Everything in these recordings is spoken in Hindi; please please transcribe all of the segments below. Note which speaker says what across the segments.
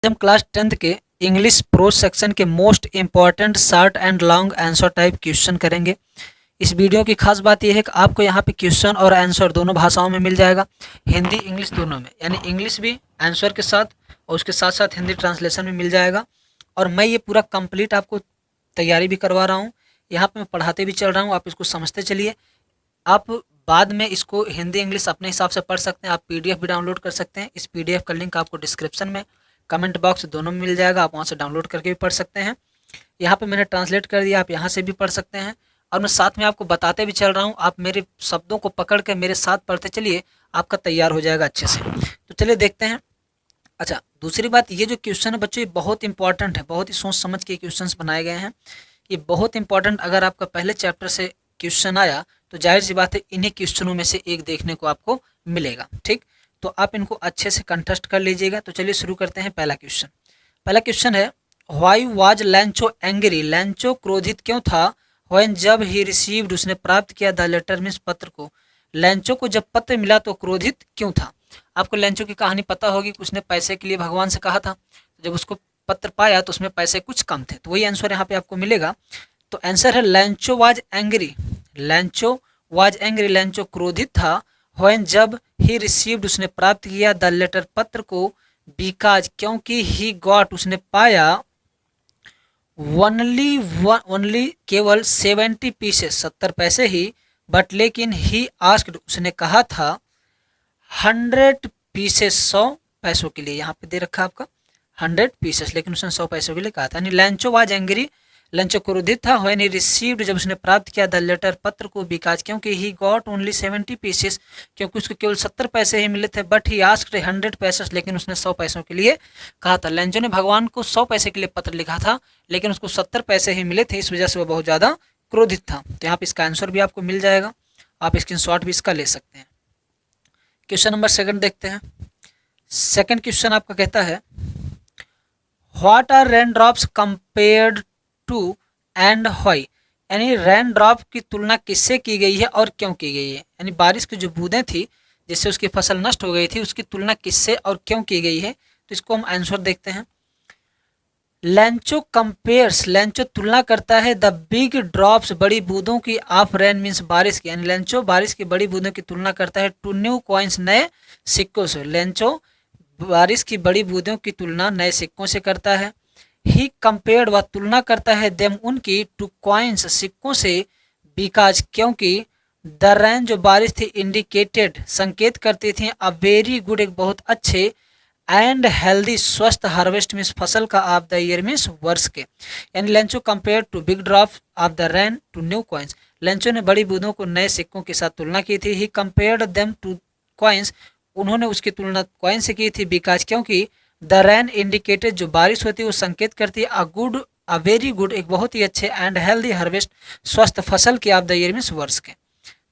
Speaker 1: हम क्लास 10th के इंग्लिश प्रोज सेक्शन के most important short and long answer type question करेंगे। इस वीडियो की खास बात यह है कि आपको यहाँ पे क्वेश्चन और आंसर दोनों भाषाओं में मिल जाएगा, हिंदी इंग्लिश दोनों में, यानी इंग्लिश भी आंसर के साथ और उसके साथ साथ हिंदी ट्रांसलेशन भी मिल जाएगा। और मैं ये पूरा कंप्लीट आपको तैयारी भी करवा रहा हूँ, यहाँ पर मैं पढ़ाते भी चल रहा हूँ, आप इसको समझते चलिए। आप बाद में इसको हिंदी इंग्लिश अपने हिसाब से पढ़ सकते हैं, आप PDF भी डाउनलोड कर सकते हैं। इस PDF का लिंक आपको डिस्क्रिप्शन में, कमेंट बॉक्स दोनों में मिल जाएगा, आप वहाँ से डाउनलोड करके भी पढ़ सकते हैं। यहाँ पे मैंने ट्रांसलेट कर दिया, आप यहाँ से भी पढ़ सकते हैं। और मैं साथ में आपको बताते भी चल रहा हूँ, आप मेरे शब्दों को पकड़ के मेरे साथ पढ़ते चलिए, आपका तैयार हो जाएगा अच्छे से। तो चलिए देखते हैं। अच्छा, दूसरी बात, ये जो क्वेश्चन है बच्चों, ये बहुत इंपॉर्टेंट है, बहुत ही सोच समझ के क्वेश्चन बनाए गए हैं। ये बहुत इंपॉर्टेंट, अगर आपका पहले चैप्टर से क्वेश्चन आया तो जाहिर सी बात है इन्हीं क्वेश्चनों में से एक देखने को आपको मिलेगा। ठीक, तो आप इनको अच्छे से कंटेस्ट कर लीजिएगा। तो चलिए शुरू करते हैं। पहला क्वेश्चन है, व्हाई वाज लैंचो एंग्री, लैंचो क्रोधित क्यों था, व्हेन जब ही रिसीव्ड, उसने प्राप्त किया, द लेटर मीन्स पत्र को, लैंचो को जब पत्र मिला तो क्रोधित क्यों था। आपको लैंचो की कहानी पता होगी कि उसने पैसे के लिए भगवान से कहा था, जब उसको पत्र पाया तो उसमें पैसे कुछ कम थे, तो वही आंसर यहाँ पे आपको मिलेगा। तो आंसर है लैंचो वाज एंग्री, लैंचो वाज एंग्री, लैंचो क्रोधित था, व्हेन जब ही रिसीव्ड, उसने प्राप्त किया, द लेटर पत्र को, बिकॉज क्योंकि, ही गॉट उसने पाया, ओनली केवल 70 पीसेस 70 पैसे ही, बट लेकिन ही आस्क्ड उसने कहा था, 100 पीसेस 100 पैसों के लिए, यहाँ पे दे रखा आपका 100 पीसेस, लेकिन उसने 100 पैसों के लिए कहा था। यानी लैंचो वाज एंग्री, लंचो क्रोधित था, व्हेन ही रिसीव्ड जब उसने प्राप्त किया, द लेटर पत्र को, बिकॉज क्योंकि, ही गॉट ओनली 70 पीसेस क्योंकि उसको केवल 70 पैसे ही मिले थे, बट ही आस्क्ड 100 पैसेस लेकिन उसने 100 पैसों के लिए कहा था। लंचो ने भगवान को 100 पैसे के लिए पत्र लिखा था, लेकिन उसको 70 पैसे ही मिले थे, इस वजह से वो बहुत ज़्यादा क्रोधित था। तो यहाँ पे इसका आंसर भी आपको मिल जाएगा, आप स्क्रीनशॉट भी इसका ले सकते हैं। क्वेश्चन नंबर 2 देखते हैं। सेकंड क्वेश्चन आपका कहता है, what are rain drops compared to and why, यानी रेन ड्रॉप की तुलना किससे की गई है और क्यों की गई है, यानी बारिश की जो बूंदें थी जिससे उसकी फसल नष्ट हो गई थी, उसकी तुलना किससे और क्यों की गई है। तो इसको हम आंसर देखते हैं। लैंचो कंपेयर्स, लैंचो तुलना करता है, द बिग ड्रॉप्स बड़ी बूंदों की, ऑफ रेन मीन्स बारिश की, यानी लैंचो बारिश की बड़ी बूंदों की तुलना करता है, टू न्यू कॉइन्स नए सिक्कों से, लैंचो बारिश की बड़ी बूंदों की तुलना नए सिक्कों से करता है। ही कंपेयर्ड व तुलना करता है, देम उनकी, टू कॉइन्स सिक्कों से, बिकॉज क्योंकि, द रेन जो बारिश थी, इंडिकेटेड संकेत करती थी, अ वेरी गुड एक बहुत अच्छे, एंड हेल्दी स्वस्थ, हार्वेस्ट मीन्स फसल का, ऑफ द ईयर मीन्स वर्ष के, यानी Lencho compare to big drop of the rain to new coins, Lencho ने बड़ी बूंदों को नए सिक्कों के साथ तुलना की थी। ही कंपेयर्ड देम टू कॉइन्स, उन्होंने उसकी तुलना कॉइन से की थी, बिकॉज क्योंकि, द रेन इंडिकेटेड जो बारिश होती है वो संकेत करती है, अ वेरी गुड एक बहुत ही अच्छे, एंड हेल्दी हार्वेस्ट स्वस्थ फसल के, ऑफ द ईयर मीन्स वर्ष के।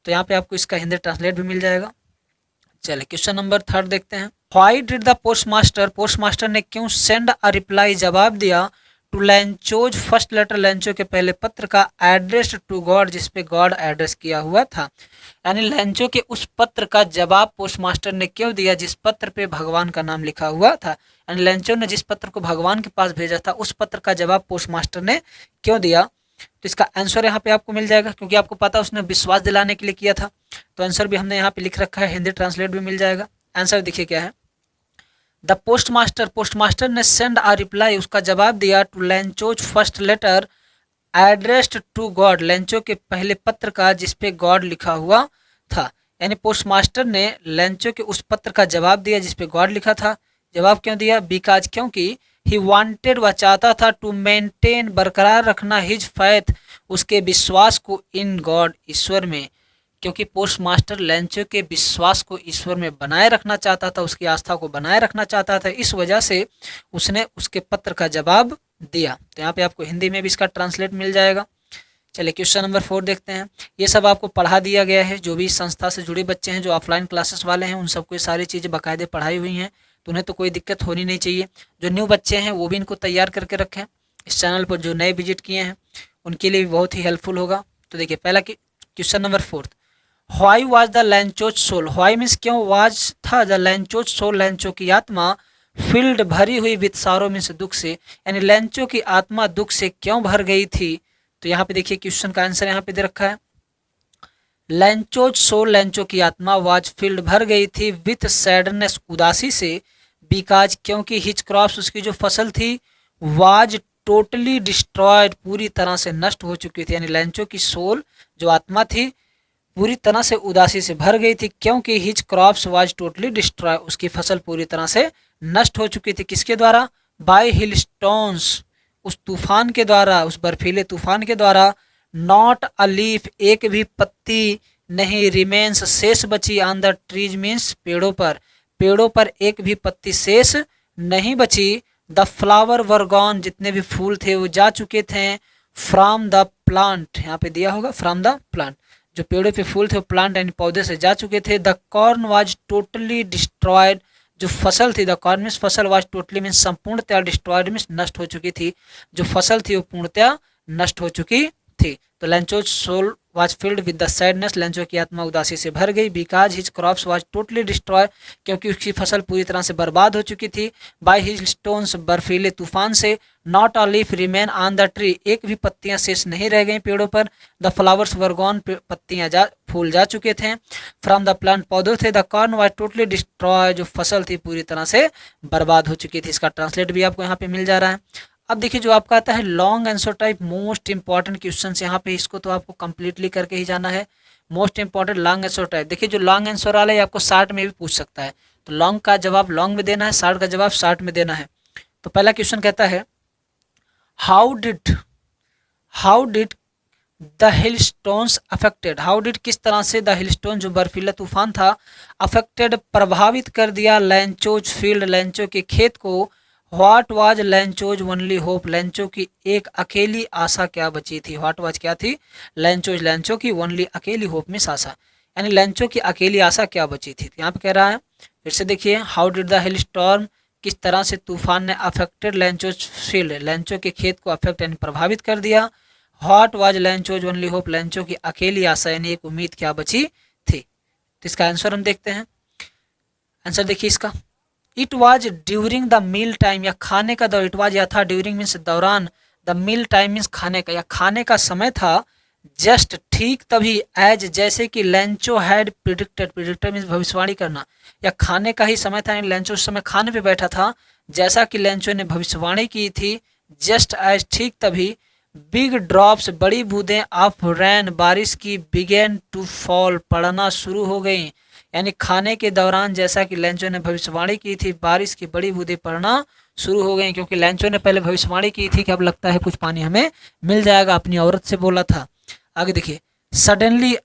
Speaker 1: तो यहाँ पे आपको इसका हिंदी ट्रांसलेट भी मिल जाएगा। चलिए क्वेश्चन नंबर 3 देखते हैं। Why did the postmaster, postmaster ने क्यों सेंड अ रिप्लाई जवाब दिया, टू लैंचोज फर्स्ट लेटर, लैंचो के पहले पत्र का, एड्रेस्ड टू गॉड जिसपे गॉड एड्रेस किया हुआ था, यानी लैंचो के उस पत्र का जवाब पोस्टमास्टर ने क्यों दिया जिस पत्र पे भगवान का नाम लिखा हुआ था, यानी लैंचो ने जिस पत्र को भगवान के पास भेजा था उस पत्र का जवाब पोस्टमास्टर ने क्यों दिया। तो इसका आंसर यहाँ पे आपको मिल जाएगा, क्योंकि आपको पता उसने विश्वास दिलाने के लिए किया था, तो आंसर भी हमने यहाँ पे लिख रखा है, हिंदी ट्रांसलेट भी मिल जाएगा। आंसर देखिए क्या है, द पोस्टमास्टर, पोस्टमास्टर ने सेंड आ रिप्लाई उसका जवाब दिया, to Lencho's first letter addressed to God, Lencho के पहले पत्र का जिसपे गॉड लिखा हुआ था, यानी पोस्टमास्टर ने लैंचो के उस पत्र का जवाब दिया जिसपे गॉड लिखा था। जवाब क्यों दिया, बिकॉज क्योंकि, ही वांटेड वह चाहता था, टू मेंटेन बरकरार रखना, हिज फैथ उसके विश्वास को, इन गॉड ईश्वर में, क्योंकि पोस्टमास्टर लैंचो के विश्वास को ईश्वर में बनाए रखना चाहता था, उसकी आस्था को बनाए रखना चाहता था, इस वजह से उसने उसके पत्र का जवाब दिया। तो यहाँ पे आपको हिंदी में भी इसका ट्रांसलेट मिल जाएगा। चलिए क्वेश्चन नंबर 4 देखते हैं। ये सब आपको पढ़ा दिया गया है, जो भी संस्था से जुड़े बच्चे हैं, जो ऑफलाइन क्लासेस वाले हैं, उन सबको ये सारी चीज़ें बाकायदे पढ़ाई हुई हैं, तो उन्हें तो कोई दिक्कत होनी नहीं चाहिए। जो न्यू बच्चे हैं वो भी इनको तैयार करके रखें, इस चैनल पर जो नए विजिट किए हैं उनके लिए भी बहुत ही हेल्पफुल होगा। तो देखिए पहला question number 4, why was the Lencho's soul, why means क्यों, वाज था, द लैंचोज सोल लैंचो की आत्मा, फील्ड भरी हुई विथ सारो मीन्स दुख से, यानी लेंचो की आत्मा दुख से क्यों भर गई थी। तो यहाँ पे देखिए क्वेश्चन का आंसर यहाँ पे दे रखा है, लेंचोज सोल, लेंचो की आत्मा वाज फील्ड भर गई थी विथ सैडनेस उदासी से, बिकॉज क्योंकि हिज क्रॉप्स उसकी जो फसल थी वाज टोटली डिस्ट्रॉयड पूरी तरह से नष्ट हो चुकी थी, यानी लेंचो की सोल जो आत्मा थी पूरी तरह से उदासी से भर गई थी, क्योंकि his crops was totally destroy, उसकी फसल पूरी तरह से नष्ट हो चुकी थी। किसके द्वारा? बाय हिल स्टोन्स, उस तूफान के द्वारा, उस बर्फीले तूफान के द्वारा। नॉट अ लीफ, एक भी पत्ती नहीं, रिमेन्स, शेष बची, ऑन द ट्रीज मीन्स पेड़ों पर, पेड़ों पर एक भी पत्ती शेष नहीं बची। द फ्लावर वर गॉन, जितने भी फूल थे वो जा चुके थे। फ्रॉम द प्लांट, यहाँ पे दिया होगा फ्रॉम द प्लांट, जो पेड़ों पे फूल थे वो प्लांट यानी पौधे से जा चुके थे। The corn was totally destroyed, जो फसल थी, द कॉर्न मीन्स फसल, वाज टोटली मीन्स संपूर्णतया, डिस्ट्रॉयड मीन्स नष्ट हो चुकी थी, जो फसल थी वो पूर्णतया नष्ट हो चुकी थी। तो Lencho's soul was filled with the sadness, Lencho की आत्मा उदासी से भर गई। Because his crops was totally destroy, क्योंकि उसकी फसल पूरी तरह से बर्बाद हो चुकी थी। बाय हिज स्टोन्स, बर्फीले तूफान से। Not a leaf remain on the tree, एक भी पत्तियां शेष नहीं रह गई पेड़ों पर। द फ्लावर्स वर गॉन, पत्तियां फूल जा चुके थे। फ्रॉम द प्लांट, पौधे थे। The corn was totally destroy, जो फसल थी पूरी तरह से बर्बाद हो चुकी थी। इसका ट्रांसलेट भी आपको यहाँ पे मिल जा रहा है। अब देखिए जो आपका आता है long answer type, most important question यहाँ पे, इसको तो आपको कंप्लीटली करके ही जाना है। Most important long answer type, देखिए जो लॉन्ग आंसर वाला है आपको शार्ट में भी पूछ सकता है, तो लॉन्ग का जवाब लॉन्ग में देना है, शार्ट का जवाब शार्ट में देना है। तो पहला क्वेश्चन कहता है how did the hill stones affected, how did किस तरह से द हिल स्टोन जो बर्फीला तूफान था, अफेक्टेड प्रभावित कर दिया, लेंचोज फील्ड, लेंचो के खेत को। What was Lencho's only hope, Lencho की एक अकेली आशा क्या बची थी। व्हाट वाज क्या थी, लेंचोज, लेंचो की, ओनली अकेली होप में आशा, यानी लेंचो की अकेली आशा क्या बची थी। यहाँ पे कह रहा है फिर से देखिए, how did the hill storm, किस तरह से तूफान ने अफेक्टेड लेंचोज फील्ड, लेंचो के खेत को अफेक्ट यानी प्रभावित कर दिया। What was Lencho's only hope, Lencho की अकेली आशा यानी एक उम्मीद क्या बची थी। तो इसका आंसर हम देखते हैं। आंसर देखिए इसका, it was during the meal time, या खाने का दौर, इट वाज या था, ड्यूरिंग मीन्स दौरान, द मील टाइम मीन्स खाने का या खाने का समय था। जस्ट ठीक तभी, एज जैसे कि Lencho had predicted, predicted means भविष्यवाणी करना, या खाने का ही समय था, लेंचो उस समय खाने पे बैठा था जैसा कि लेंचो ने भविष्यवाणी की थी। जस्ट एज ठीक तभी, बिग ड्रॉप्स बड़ी बूंदें ऑफ रैन बारिश की, बिगेन टू फॉल पड़ना शुरू हो गई, यानी खाने के दौरान जैसा कि लेंचो ने भविष्यवाणी की थी बारिश की बड़ी बूंदें पड़ना शुरू हो गई, क्योंकि लेंचो ने पहले भविष्यवाणी की थी कि अब लगता है कुछ पानी हमें मिल जाएगा, अपनी औरत से बोला था। आगे देखिए, सडनली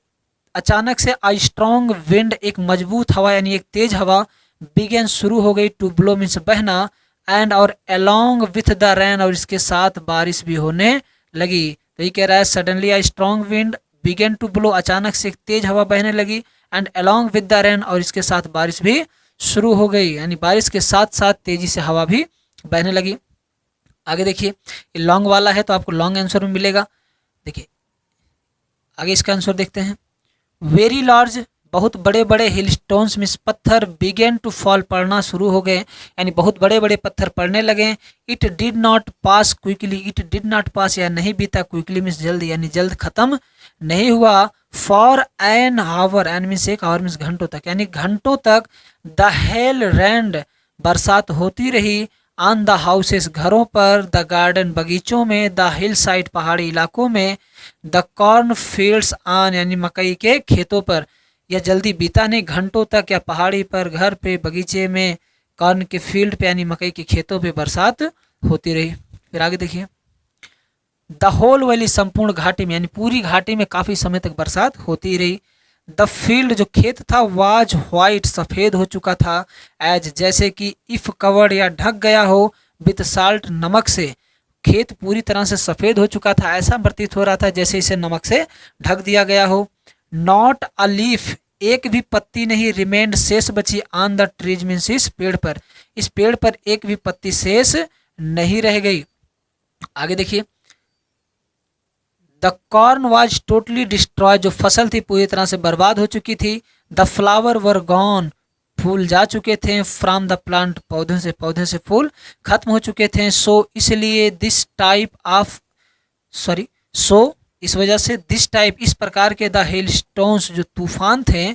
Speaker 1: अचानक से, आई स्ट्रॉन्ग विंड एक मजबूत हवा यानी एक तेज हवा, बिगेन शुरू हो गई, टू ब्लो मीन्स बहना, एंड और अलोंग विथ द रेन और इसके साथ बारिश भी होने लगी। तो ये कह रहा है suddenly a strong wind began to blow, अचानक से एक तेज हवा बहने लगी, and along with the rain और इसके साथ बारिश भी शुरू हो गई, यानी बारिश के साथ साथ तेजी से हवा भी बहने लगी। आगे देखिए, ये लॉन्ग वाला है तो आपको लॉन्ग आंसर में मिलेगा। देखिए आगे इसका आंसर देखते हैं, वेरी लार्ज, बहुत बड़े बड़े हिल स्टोन्स मीन्स पत्थर, बिगेन टू फॉल पड़ना शुरू हो गए, यानी बहुत बड़े बड़े पत्थर पड़ने लगे। It did not pass quickly, it did not pass या नहीं बीता, क्विकली मीन्स जल्द यानी जल्द खत्म नहीं हुआ। For an hour, an means एक, आवर मीन्स घंटों तक, यानी घंटों तक। द हेल रैंड, बरसात होती रही। ऑन द हाउसेस, घरों पर। द गार्डन, बगीचों में। द हिल साइड, पहाड़ी इलाकों में। द कॉर्न फील्ड्स ऑन, यानी मकई के खेतों पर। यह जल्दी बीता नहीं, घंटों तक या पहाड़ी पर, घर पे, बगीचे में, कॉर्न के फील्ड पे यानी मकई के खेतों पे बरसात होती रही। फिर आगे देखिए, द होल वैली, संपूर्ण घाटी में यानी पूरी घाटी में काफी समय तक बरसात होती रही। द फील्ड, जो खेत था, वाज व्हाइट, सफेद हो चुका था। एज, जैसे कि, इफ कवर्ड या ढक गया हो, विथ साल्ट, नमक से। खेत पूरी तरह से सफेद हो चुका था, ऐसा प्रतीत हो रहा था जैसे इसे नमक से ढक दिया गया हो। नॉट अ लीफ, एक भी पत्ती नहीं, रिमेंड, शेष बची, ऑन द ट्रीज मीन्स इस पेड़ पर, इस पेड़ पर एक भी पत्ती शेष नहीं रह गई। आगे देखिए, the corn was totally destroy, जो फसल थी पूरी तरह से बर्बाद हो चुकी थी। द फ्लावर वर गॉन, फूल जा चुके थे, फ्रॉम द प्लांट पौधे से फूल खत्म हो चुके थे, सो इसलिए दिस टाइप ऑफ सो इस वजह से दिस टाइप इस प्रकार के द हेल स्टोन्स जो तूफान थे,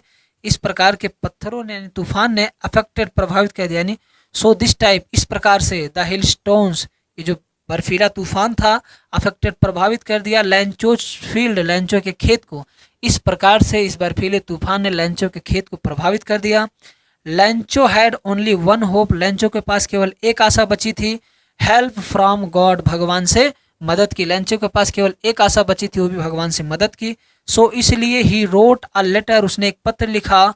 Speaker 1: इस प्रकार के पत्थरों ने यानी तूफान ने अफेक्टेड प्रभावित कर दिया, यानी सो दिस टाइप इस प्रकार से द हेल स्टोन्स ये जो बर्फीला तूफान था अफेक्टेड प्रभावित कर दिया लैंचो फील्ड लैंचो के खेत को, इस प्रकार से इस बर्फीले तूफान ने लैंचो के खेत को प्रभावित कर दिया। लैंचो हैड ओनली वन होप, लैंचो के पास केवल एक आशा बची थी, हेल्प फ्रॉम गॉड, भगवान से मदद की। लैंचो के पास केवल एक आशा बची थी, वो भी भगवान से मदद की। सो इसलिए ही रोट अ लेटर, उसने एक पत्र लिखा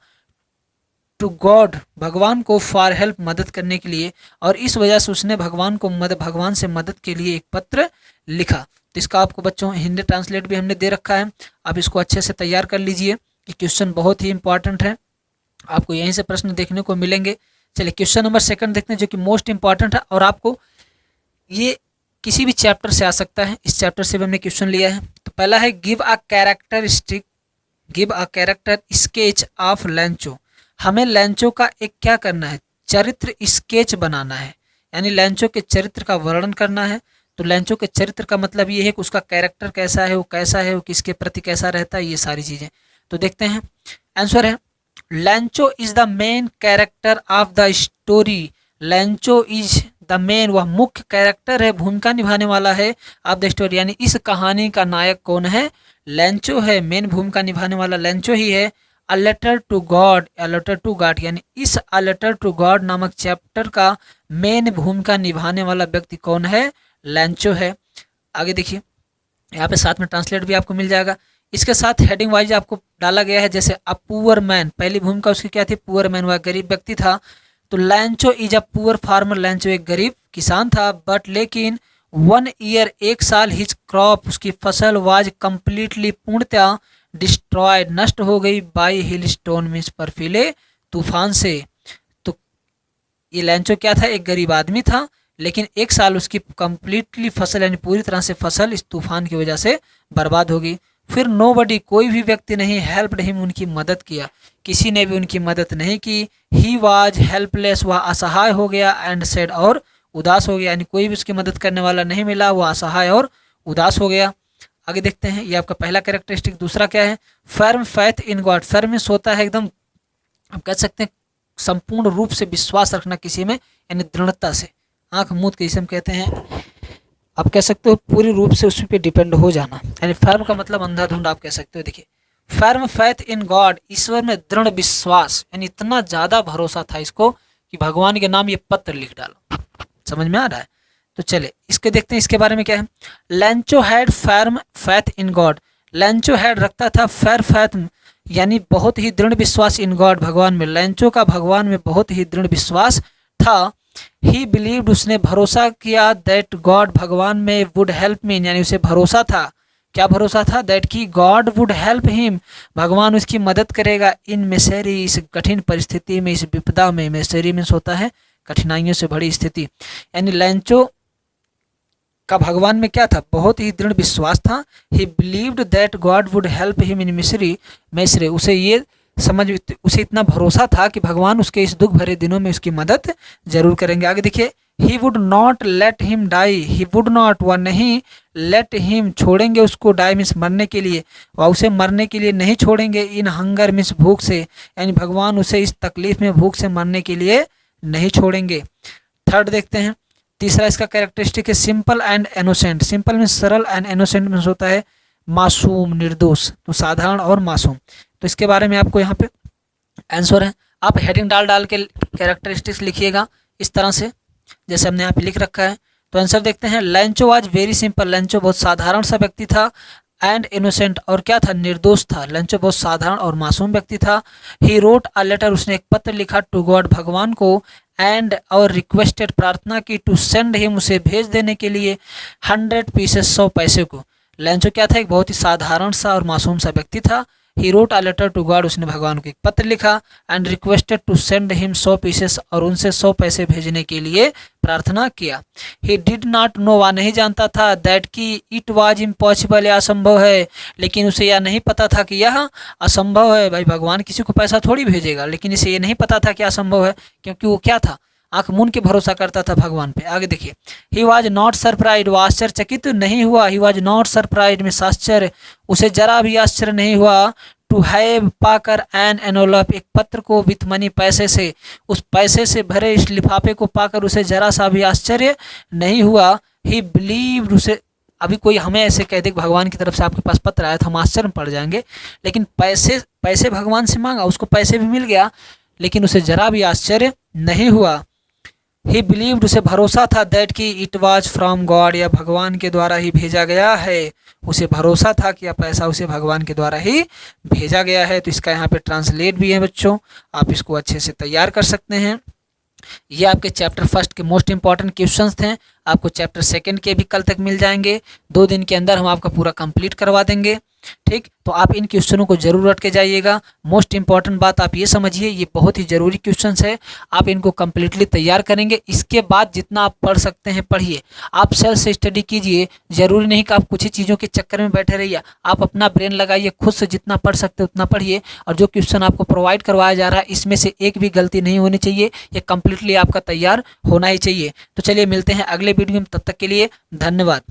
Speaker 1: टू गॉड, भगवान को, फॉर हेल्प, मदद करने के लिए, और इस वजह से उसने भगवान से मदद के लिए एक पत्र लिखा। तो इसका आपको बच्चों हिंदी ट्रांसलेट भी हमने दे रखा है, आप इसको अच्छे से तैयार कर लीजिए कि क्वेश्चन बहुत ही इंपॉर्टेंट है, आपको यहीं से प्रश्न देखने को मिलेंगे। चलिए क्वेश्चन नंबर 2 देखते हैं जो कि मोस्ट इंपॉर्टेंट है और आपको ये किसी भी चैप्टर से आ सकता है, इस चैप्टर से भी हमने क्वेश्चन लिया है। तो पहला है give a character sketch of लैंचो, हमें लैंचो का एक क्या करना है, चरित्र स्केच बनाना है, यानी लैंचो के चरित्र का वर्णन करना है। तो लैंचो के चरित्र का मतलब ये है कि उसका कैरेक्टर कैसा है, वो किसके प्रति कैसा रहता है, ये सारी चीज़ें। तो देखते हैं, आंसर है लैंचो is the main character of the story, लैंचो is the main, वह मुख्य कैरेक्टर है, भूमिका निभाने वाला है ऑफ द स्टोरी, यानी इस कहानी का नायक कौन है, लैंचो है, मेन भूमिका निभाने वाला लैंचो ही है। अ लेटर टू गॉड, यानी इस अ लेटर टू गॉड नामक चैप्टर का मेन भूमिका निभाने वाला व्यक्ति कौन है, लैंचो है। आगे देखिए, यहाँ पे साथ में ट्रांसलेट भी आपको मिल जाएगा, इसके साथ हेडिंग वाइज आपको डाला गया है। जैसे अ पुअर मैन, पहली भूमिका उसकी क्या थी, पुअर मैन, वह गरीब व्यक्ति था। तो लैंचो इज अ पुअर फार्मर, लैंचो एक गरीब किसान था, बट लेकिन 1 ईयर, एक साल, हिज क्रॉप, उसकी फसल, वाज कम्प्लीटली, पूर्णतः, डिस्ट्रॉयड, नष्ट हो गई, बाई हिल स्टोन, मीन्स बर्फीले तूफान से। तो ये लैंचो क्या था, एक गरीब आदमी था, लेकिन एक साल उसकी कम्प्लीटली फसल यानी पूरी तरह से फसल इस तूफान की वजह से बर्बाद हो गई। फिर नोबडी, कोई भी व्यक्ति नहीं, हेल्प्ड हिम, उनकी मदद किया, किसी ने भी उनकी मदद नहीं की। ही वाज हेल्पलेस, वह असहाय हो गया, एंड सैड, और उदास हो गया, यानी कोई भी उसकी मदद करने वाला नहीं मिला, वह असहाय और उदास हो गया। आगे देखते हैं, ये आपका पहला कैरेक्टरिस्टिक। दूसरा क्या है, firm faith in God, firm means होता है एकदम, आप कह सकते हैं संपूर्ण रूप से विश्वास रखना किसी में, यानी दृढ़ता से, आंख मूंद के जिसे हम कहते हैं, आप कह सकते हो पूरी रूप से उस पर डिपेंड हो जाना, यानी फर्म का मतलब अंधाधुंध आप कह सकते हो। देखिए, फर्म फैथ इन गॉड, ईश्वर में दृढ़ विश्वास, यानी इतना ज़्यादा भरोसा था इसको कि भगवान के नाम ये पत्र लिख डालो। समझ में आ रहा है? तो चले इसके देखते हैं, इसके बारे में क्या है। लैंचो had firm faith in God, लैंचो had रखता था फैर फैथ, यानी बहुत ही दृढ़ विश्वास, इन गॉड, भगवान में, लैंचो का भगवान में बहुत ही दृढ़ विश्वास था। ही बिलीव्ड, उसने भरोसा किया, दैट गॉड, भगवान में, वुड हेल्प मी, यानी उसे भरोसा था, क्या भरोसा था, दैट की गॉड वुड हेल्प हिम, भगवान उसकी मदद करेगा, इन मिसेरी, इस कठिन परिस्थिति में, इस विपदा में, मिसेरी मीन्स होता है कठिनाइयों से भरी स्थिति, यानी लैंचो का भगवान में क्या था, बहुत ही दृढ़ विश्वास था। He believed that God would help him in misery, उसे ये उसे इतना भरोसा था कि भगवान उसके इस दुख भरे दिनों में उसकी मदद जरूर करेंगे। आगे देखिए, he would not let him die, he would not, वह नहीं, लेट हिम, छोड़ेंगे उसको, डाई मीन्स मरने के लिए, वह उसे मरने के लिए नहीं छोड़ेंगे, इन हंगर मीन्स भूख से, यानी भगवान उसे इस तकलीफ में, भूख से मरने के लिए नहीं छोड़ेंगे। थर्ड देखते हैं, तीसरा इसका कैरेक्टरिस्टिक है simple and innocent, simple means सरल, एंड इनोसेंट मीन्स होता है मासूम, निर्दोष, तो साधारण और मासूम। तो इसके बारे में आपको यहाँ पे आंसर है, आप हेडिंग डाल के कैरेक्टरिस्टिक्स लिखिएगा इस तरह से जैसे हमने यहाँ पे लिख रखा है। तो आंसर देखते हैं, लैंचो वाज वेरी सिंपल, लैंचो बहुत साधारण सा व्यक्ति था, एंड इनोसेंट, और क्या था, निर्दोष था, लैंचो बहुत साधारण और मासूम व्यक्ति था। ही रोट अ लेटर, उसने एक पत्र लिखा, टू गॉड, भगवान को, एंड और रिक्वेस्टेड, प्रार्थना की, टू सेंड हिम, उसे भेज देने के लिए, 100 पीसेस, 100 पैसे को। लैंचो क्या था, एक बहुत ही साधारण सा और मासूम सा व्यक्ति था। He wrote a letter to God, उसने भगवान को एक पत्र लिखा, and requested to send him 100 pieces, और उनसे 100 पैसे भेजने के लिए प्रार्थना किया। ही डिड नॉट नो, वह नहीं जानता था, दैट कि इट वाज इम्पॉसिबल, यह असंभव है, लेकिन उसे यह नहीं पता था कि यह असंभव है। भाई भगवान किसी को पैसा थोड़ी भेजेगा, लेकिन इसे ये नहीं पता था कि असंभव है, क्योंकि वो क्या था, आंख मूंद के भरोसा करता था भगवान पे। आगे देखिए, ही वॉज नॉट सरप्राइज, वो आश्चर्यचकित नहीं हुआ। ही वॉज नॉट सरप्राइज में आश्चर्य, उसे जरा भी आश्चर्य नहीं हुआ। टू हैव, पाकर, एन एनोलप, एक पत्र को, विथ मनी, पैसे से, उस पैसे से भरे इस लिफाफे को पाकर उसे जरा सा भी आश्चर्य नहीं हुआ। ही बिलीव्ड, उसे अभी कोई हमें ऐसे कह दे कि भगवान की तरफ से आपके पास पत्र आया तो हम आश्चर्य में पड़ जाएंगे, लेकिन पैसे भगवान से मांगा, उसको पैसे भी मिल गया, लेकिन उसे जरा भी आश्चर्य नहीं हुआ। ही बिलीव्ड, उसे भरोसा था, दैट कि इट वाज फ्रॉम गॉड, या भगवान के द्वारा ही भेजा गया है। उसे भरोसा था कि यह पैसा उसे भगवान के द्वारा ही भेजा गया है। तो इसका यहाँ पे ट्रांसलेट भी है बच्चों, आप इसको अच्छे से तैयार कर सकते हैं। ये आपके चैप्टर फर्स्ट के मोस्ट इंपॉर्टेंट क्वेश्चंस थे। आपको चैप्टर सेकंड के भी कल तक मिल जाएंगे, 2 दिन के अंदर हम आपका पूरा कंप्लीट करवा देंगे। ठीक, तो आप इन क्वेश्चनों को जरूर रट के जाइएगा। मोस्ट इंपॉर्टेंट बात आप ये समझिए, ये बहुत ही जरूरी क्वेश्चंस है, आप इनको कंप्लीटली तैयार करेंगे। इसके बाद जितना आप पढ़ सकते हैं पढ़िए, आप सेल्फ से स्टडी कीजिए। जरूरी नहीं कि आप कुछ ही चीज़ों के चक्कर में बैठे रहिए, आप अपना ब्रेन लगाइए, खुद से जितना पढ़ सकते उतना पढ़िए। और जो क्वेश्चन आपको प्रोवाइड करवाया जा रहा है, इसमें से एक भी गलती नहीं होनी चाहिए, ये कंप्लीटली आपका तैयार होना ही चाहिए। तो चलिए मिलते हैं अगले वीडियो में, तब तक के लिए धन्यवाद।